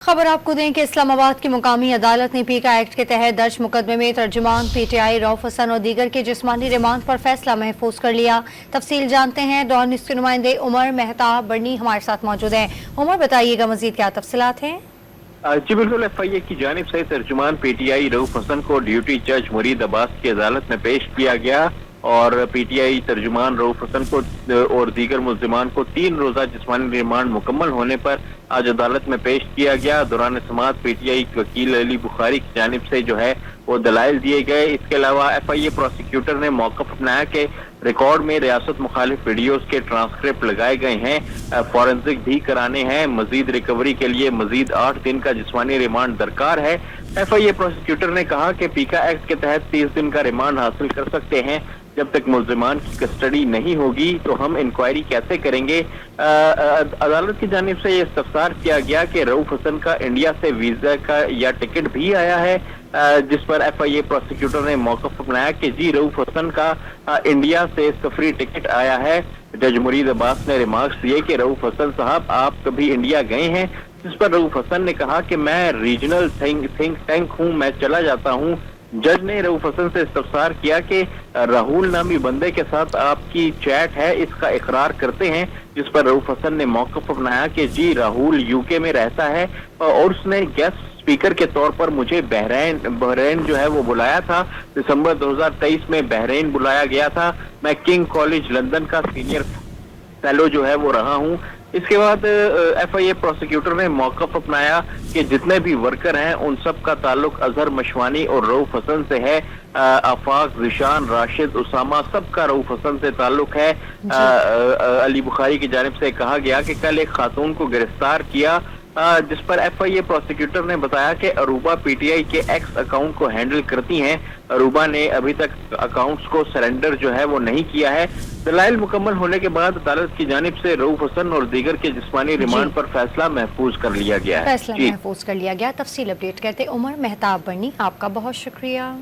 खबर आपको दें कि इस्लामाबाद की मुकामी अदालत ने पीका एक्ट के तहत दर्ज मुकदमे में तर्जुमान पीटीआई रऊफ हसन और दीगर के जिस्मानी रिमांड पर फैसला महफूज कर लिया। तफसील जानते हैं। डॉन न्यूज़ के नुमाइंदे उमर मेहताब बर्नी हमारे साथ मौजूद हैं। उमर, बताइएगा मजीद क्या तफसीलात हैं? जी बिल्कुल, FIA की जानिब से तर्जुमान पीटीआई रऊफ हसन को ड्यूटी जज मुरीद अब्बास की अदालत में पेश किया गया और पीटीआई तर्जुमान रऊफ हसन को और दीगर मुल्जिमान को 3 रोजा जिस्मानी रिमांड मुकम्मल होने पर आज अदालत में पेश किया गया। दौरान समाअत पीटीआई वकील अली बुखारी की जानिब से जो है वो दलाइल दिए गए। इसके अलावा FIA प्रोसिक्यूटर ने मौक़िफ़ अपनाया कि रिकॉर्ड में रियासत मुखालिफ वीडियोस के ट्रांसक्रिप्ट लगाए गए हैं, फॉरेंसिक भी कराने हैं। मजीद रिकवरी के लिए मजीद 8 दिन का जिस्मानी रिमांड दरकार है। FIA प्रोसिक्यूटर ने कहा कि पीका एक्ट के तहत 30 दिन का रिमांड हासिल कर सकते हैं। जब तक मुल्जिमान की कस्टडी नहीं होगी तो हम इंक्वायरी कैसे करेंगे। अदालत की जानिब से ये इस्तफसार किया गया कि रऊफ हसन का इंडिया से वीजा का या टिकट भी आया है, जिस पर FIA प्रोसिक्यूटर ने मौक़िफ़ अपनाया कि जी रऊफ हसन का इंडिया से सफरी टिकट आया है। जज मुरीद अब्बास ने रिमार्क्स दिए कि रऊफ हसन साहब आप कभी इंडिया गए हैं, जिस पर रऊफ हसन ने कहा कि मैं रीजनल थिंक टैंक हूँ, मैं चला जाता हूँ। जज ने रऊफ हसन से इस्तफसार किया कि राहुल नामी बंदे के साथ आपकी चैट है, इसका इकरार करते हैं, जिस पर रऊफ हसन ने मौक़िफ़ अपनाया कि जी राहुल UK में रहता है और उसने गेस्ट स्पीकर के तौर पर मुझे बहरीन जो है वो बुलाया था। दिसंबर 2023 में बहरीन बुलाया गया था। मैं किंग कॉलेज लंदन का सीनियर फेलो जो है वो रहा हूँ। इसके बाद FIA प्रोसिक्यूटर ने मौक़िफ़ अपनाया कि जितने भी वर्कर हैं उन सब का ताल्लुक अजहर मशवानी और रऊफ हसन से है। आफाक, जिशान, राशिद, उसामा सबका रऊफ हसन से ताल्लुक है। अली बुखारी की जानिब से कहा गया कि कल एक खातून को गिरफ्तार किया, जिस पर FIA प्रोसिक्यूटर ने बताया कि अरूबा PTI के एक्स अकाउंट को हैंडल करती हैं। अरूबा ने अभी तक अकाउंट्स को सरेंडर जो है वो नहीं किया है। दलाइल मुकम्मल होने के बाद अदालत की जानिब से रऊफ हसन और दीगर के जिस्मानी रिमांड पर फैसला महफूज कर लिया गया है। फैसला महफूज कर लिया गया। तफसील अपडेट करते उमर मेहताब बर्नी, आपका बहुत शुक्रिया।